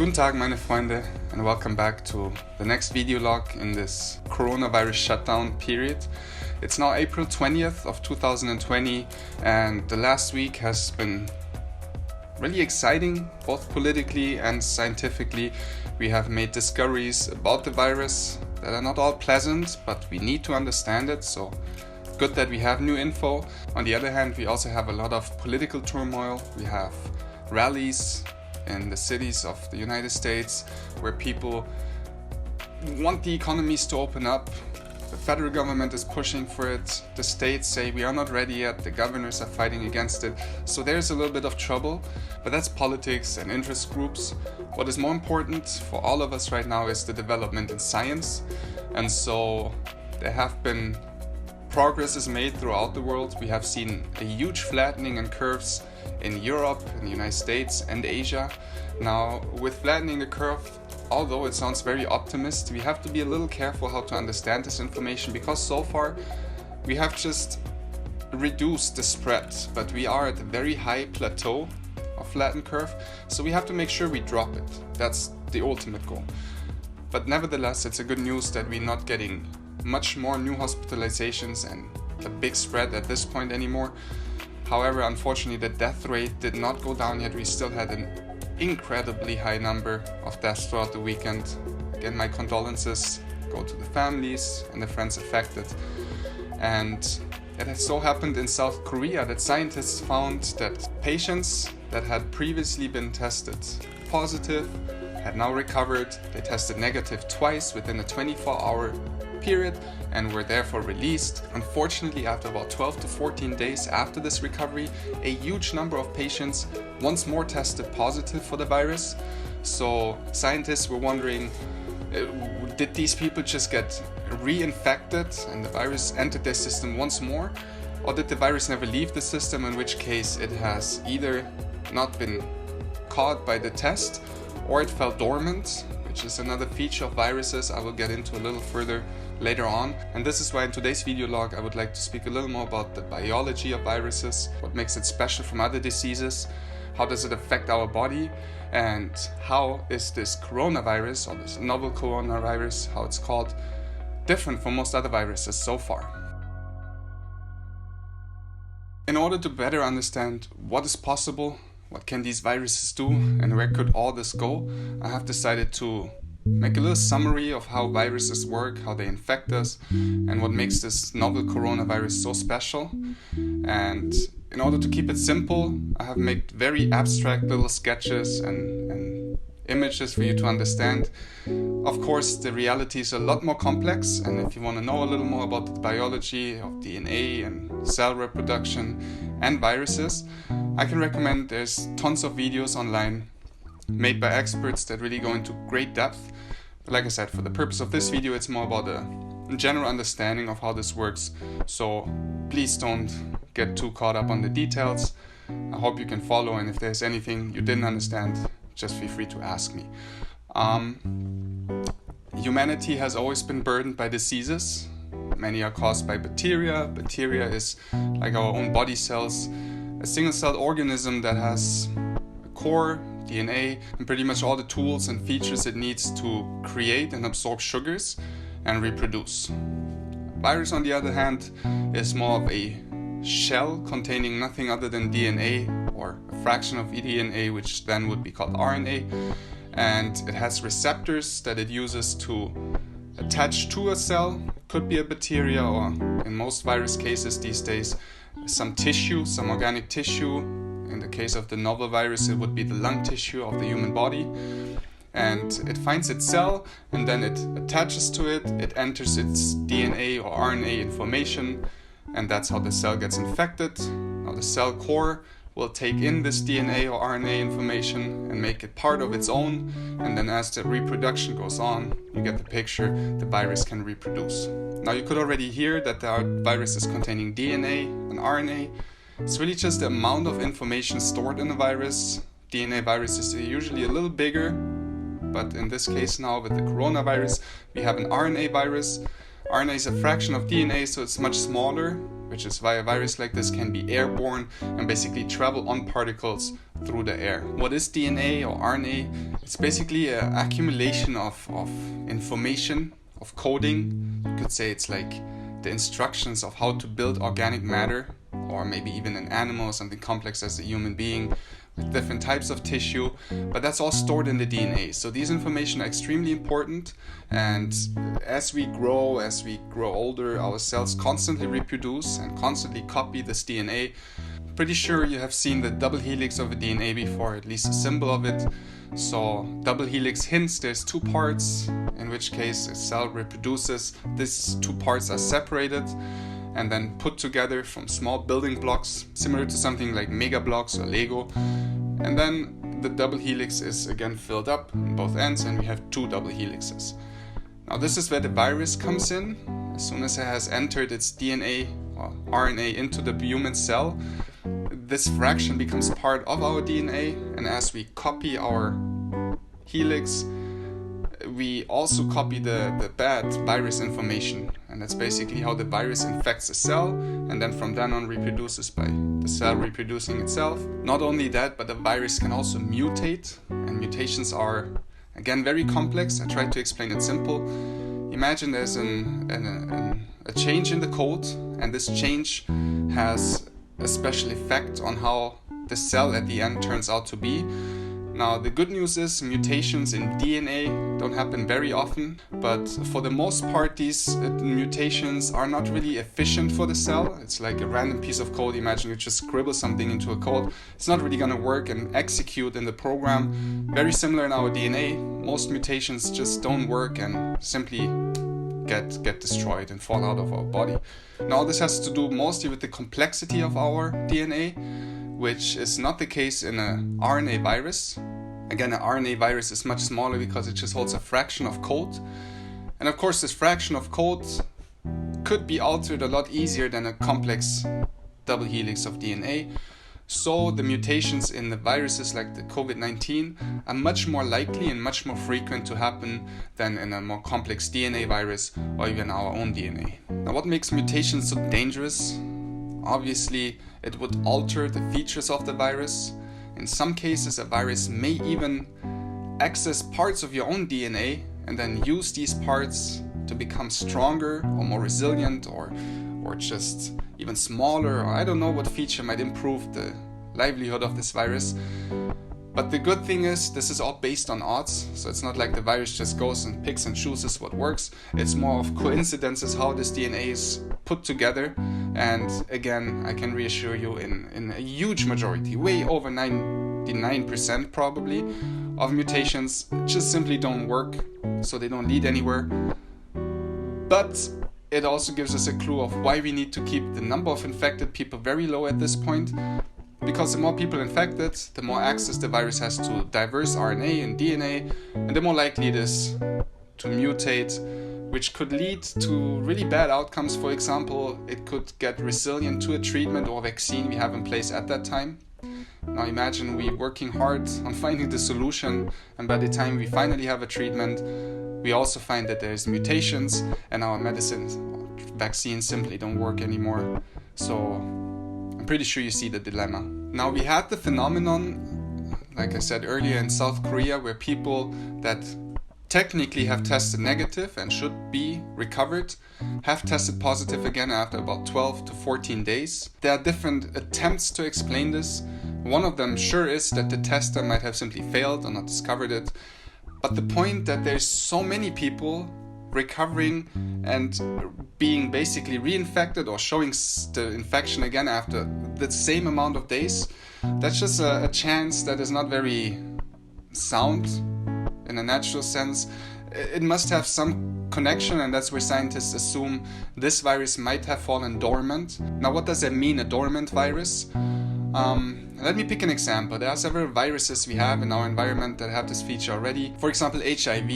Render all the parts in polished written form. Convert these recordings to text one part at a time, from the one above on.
Guten Tag, meine Freunde, and welcome back to the next video log in this coronavirus shutdown period. It's now April 20th of 2020, and the last week has been really exciting, both politically and scientifically. We have made discoveries about the virus that are not all pleasant, but we need to understand it, so good that we have new info. On the other hand, we also have a lot of political turmoil. We have rallies in the cities of the United States where people want the economies to open up. The federal government is pushing for it. The states say we are not ready yet. The governors are fighting against it. So there's a little bit of trouble, but that's politics and interest groups. What is more important for all of us right now is the development in science. And so there have been progress made throughout the world. We have seen a huge flattening in curves in Europe, in the United States and Asia. Now, with flattening the curve, although it sounds very optimistic, we have to be a little careful how to understand this information, because so far we have just reduced the spread, but we are at a very high plateau of flattened curve, so we have to make sure we drop it. That's the ultimate goal. But nevertheless, it's a good news that we're not getting much more new hospitalizations and a big spread at this point anymore. However, unfortunately, the death rate did not go down yet. We still had an incredibly high number of deaths throughout the weekend. Again, my condolences go to the families and the friends affected. And it has so happened in South Korea that scientists found that patients that had previously been tested positive had now recovered. They tested negative twice within a 24-hour period and were therefore released. Unfortunately, after about 12 to 14 days after this recovery, a huge number of patients once more tested positive for the virus. So scientists were wondering, did these people just get reinfected and the virus entered their system once more? Or did the virus never leave the system, in which case it has either not been caught by the test or it fell dormant, which is another feature of viruses I will get into a little further later on. And this is why in today's video log I would like to speak a little more about the biology of viruses, what makes it special from other diseases, how does it affect our body, and how is this coronavirus, or this novel coronavirus, how it's called, different from most other viruses so far. In order to better understand what is possible, what can these viruses do, and where could all this go, I have decided to make a little summary of how viruses work, how they infect us, and what makes this novel coronavirus so special. And in order to keep it simple, I have made very abstract little sketches and images for you to understand. Of course, the reality is a lot more complex, and if you want to know a little more about the biology of DNA and cell reproduction and viruses, I can recommend there's tons of videos online made by experts that really go into great depth. But like I said, for the purpose of this video, it's more about a general understanding of how this works. So please don't get too caught up on the details. I hope you can follow, and if there's anything you didn't understand, just feel free to ask me. Humanity has always been burdened by diseases. Many are caused by bacteria. Bacteria is like our own body cells, a single-celled organism that has a core, DNA, and pretty much all the tools and features it needs to create and absorb sugars and reproduce. Virus, on the other hand, is more of a shell containing nothing other than DNA, or a fraction of DNA, which then would be called RNA, and it has receptors that it uses to attach to a cell. It could be a bacteria, or in most virus cases these days, some tissue, some organic tissue. In the case of the novel virus, it would be the lung tissue of the human body. And it finds its cell, and then it attaches to it, it enters its DNA or RNA information, and that's how the cell gets infected. Now the cell core will take in this DNA or RNA information and make it part of its own, and then as the reproduction goes on, you get the picture, the virus can reproduce. Now you could already hear that there are viruses containing DNA and RNA. It's really just the amount of information stored in a virus. DNA viruses are usually a little bigger, but in this case now with the coronavirus, we have an RNA virus. RNA is a fraction of DNA, so it's much smaller, which is why a virus like this can be airborne and basically travel on particles through the air. What is DNA or RNA? It's basically an accumulation of information, of coding. You could say it's like the instructions of how to build organic matter, or maybe even an animal or something complex as a human being with different types of tissue, but that's all stored in the DNA. So these information are extremely important, and as we grow older, our cells constantly reproduce and constantly copy this DNA. Pretty sure you have seen the double helix of a DNA before, at least a symbol of it. So double helix hints there's two parts, in which case a cell reproduces. These two parts are separated and then put together from small building blocks, similar to something like mega blocks or Lego. And then the double helix is again filled up in both ends, and we have two double helixes. Now this is where the virus comes in. As soon as it has entered its DNA or RNA into the human cell, this fraction becomes part of our DNA, and as we copy our helix, we also copy the bad virus information, and that's basically how the virus infects a cell, and then from then on reproduces by the cell reproducing itself. Not only that, but the virus can also mutate, and mutations are again very complex. I tried to explain it simple. Imagine there's a change in the code, and this change has a special effect on how the cell at the end turns out to be. Now the good news is mutations in DNA don't happen very often, but for the most part these mutations are not really efficient for the cell. It's like a random piece of code. Imagine you just scribble something into a code. It's not really going to work and execute in the program. Very similar in our DNA. Most mutations just don't work and simply get destroyed and fall out of our body. Now this has to do mostly with the complexity of our DNA, which is not the case in an RNA virus. Again, an RNA virus is much smaller because it just holds a fraction of code. And of course this fraction of code could be altered a lot easier than a complex double helix of DNA. So the mutations in the viruses like the Covid19 are much more likely and much more frequent to happen than in a more complex DNA virus or even our own DNA. Now what makes mutations so dangerous? Obviously, it would alter the features of the virus. In some cases, a virus may even access parts of your own DNA and then use these parts to become stronger or more resilient or just even smaller, or I don't know what feature might improve the livelihood of this virus. But the good thing is this is all based on odds, so it's not like the virus just goes and picks and chooses what works. It's more of coincidences how this DNA is put together, and again I can reassure you in a huge majority, way over 99% probably, of mutations just simply don't work, so they don't lead anywhere. But it also gives us a clue of why we need to keep the number of infected people very low at this point, because the more people infected, the more access the virus has to diverse RNA and DNA, and the more likely it is to mutate, which could lead to really bad outcomes. For example, it could get resilient to a treatment or vaccine we have in place at that time. Now imagine we working hard on finding the solution, and by the time we finally have a treatment, we also find that there's mutations and our medicines, vaccines simply don't work anymore. So I'm pretty sure you see the dilemma. Now we had the phenomenon, like I said earlier, in South Korea, where people that technically have tested negative and should be recovered have tested positive again after about 12 to 14 days. There are different attempts to explain this. One of them sure is that the tester might have simply failed or not discovered it. But the point that there's so many people recovering and being basically reinfected or showing the infection again after the same amount of days, that's just a chance that is not very sound in a natural sense. It must have some connection, and that's where scientists assume this virus might have fallen dormant. Now what does that mean, a dormant virus? Let me pick an example. There are several viruses we have in our environment that have this feature already. For example, HIV.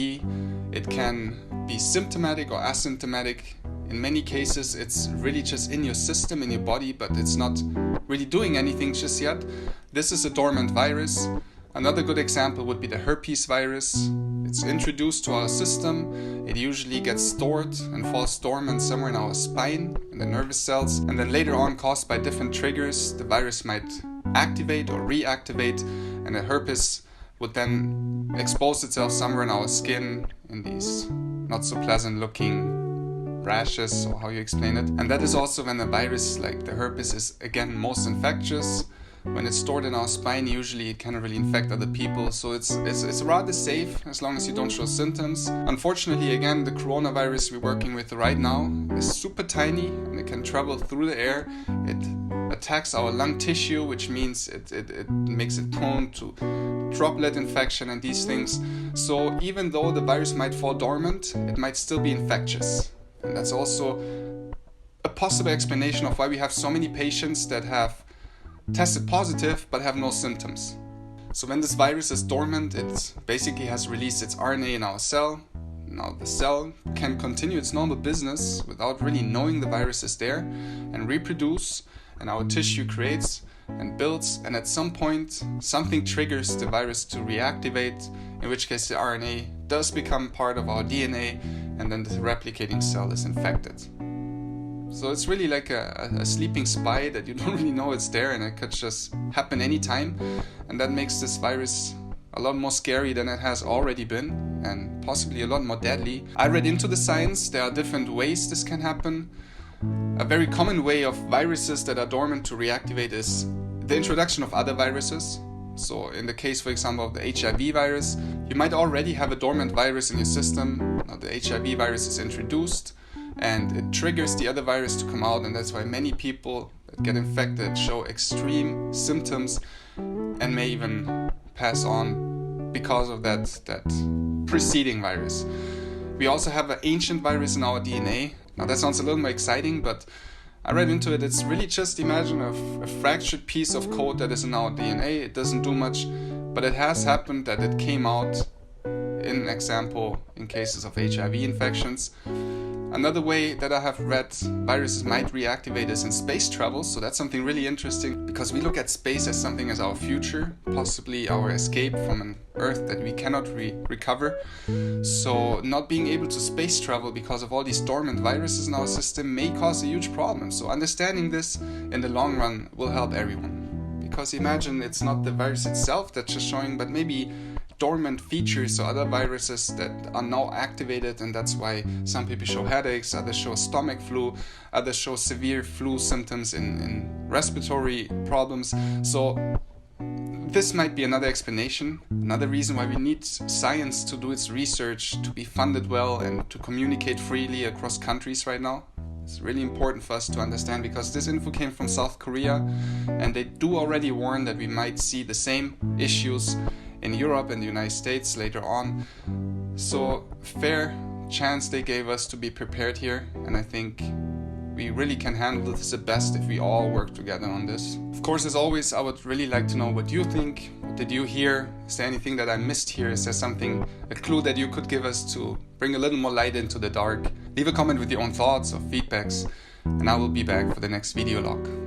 It can be symptomatic or asymptomatic. In many cases, it's really just in your system, in your body, but it's not really doing anything just yet. This is a dormant virus. Another good example would be the herpes virus. It's introduced to our system. It usually gets stored and falls dormant somewhere in our spine, in the nervous cells, and then later on, caused by different triggers, the virus might activate or reactivate, and the herpes would then expose itself somewhere in our skin in these not so pleasant looking rashes, or how you explain it. And that is also when a virus like the herpes is again most infectious. When it's stored in our spine, usually it cannot really infect other people, so it's rather safe as long as you don't show symptoms. Unfortunately, again, the coronavirus we're working with right now is super tiny and it can travel through the air. It attacks our lung tissue, which means it makes it prone to droplet infection and these things. So even though the virus might fall dormant, it might still be infectious. And that's also a possible explanation of why we have so many patients that have tested positive but have no symptoms. So when this virus is dormant, it basically has released its RNA in our cell. Now the cell can continue its normal business without really knowing the virus is there and reproduce, and our tissue creates and builds, and at some point something triggers the virus to reactivate, in which case the RNA does become part of our DNA, and then the replicating cell is infected. So it's really like a sleeping spy that you don't really know it's there, and it could just happen anytime. And that makes this virus a lot more scary than it has already been, and possibly a lot more deadly. I read into the science. There are different ways this can happen. A very common way of viruses that are dormant to reactivate is the introduction of other viruses. So in the case, for example, of the HIV virus, you might already have a dormant virus in your system. Now the HIV virus is introduced, and it triggers the other virus to come out, and that's why many people that get infected show extreme symptoms and may even pass on because of that preceding virus. We also have an ancient virus in our DNA. Now that sounds a little more exciting, but I read into it. It's really just imagine a fractured piece of code that is in our DNA. It doesn't do much, but it has happened that it came out, in example, in cases of HIV infections. Another way that I have read viruses might reactivate is in space travel. So that's something really interesting, because we look at space as something as our future, possibly our escape from an Earth that we cannot recover. So not being able to space travel because of all these dormant viruses in our system may cause a huge problem. So understanding this in the long run will help everyone. Because imagine it's not the virus itself that's just showing, but maybe dormant features or other viruses that are now activated, and that's why some people show headaches, others show stomach flu, others show severe flu symptoms in respiratory problems. So this might be another explanation, another reason why we need science to do its research, to be funded well, and to communicate freely across countries right now. It's really important for us to understand, because this info came from South Korea, and they do already warn that we might see the same issues in Europe and the United States later on. So fair chance they gave us to be prepared here, and I think we really can handle this the best if we all work together on this. Of course, as always, I would really like to know what you think. What did you hear? Is there anything that I missed here? Is there something, a clue that you could give us to bring a little more light into the dark? Leave a comment with your own thoughts or feedbacks, and I will be back for the next video log.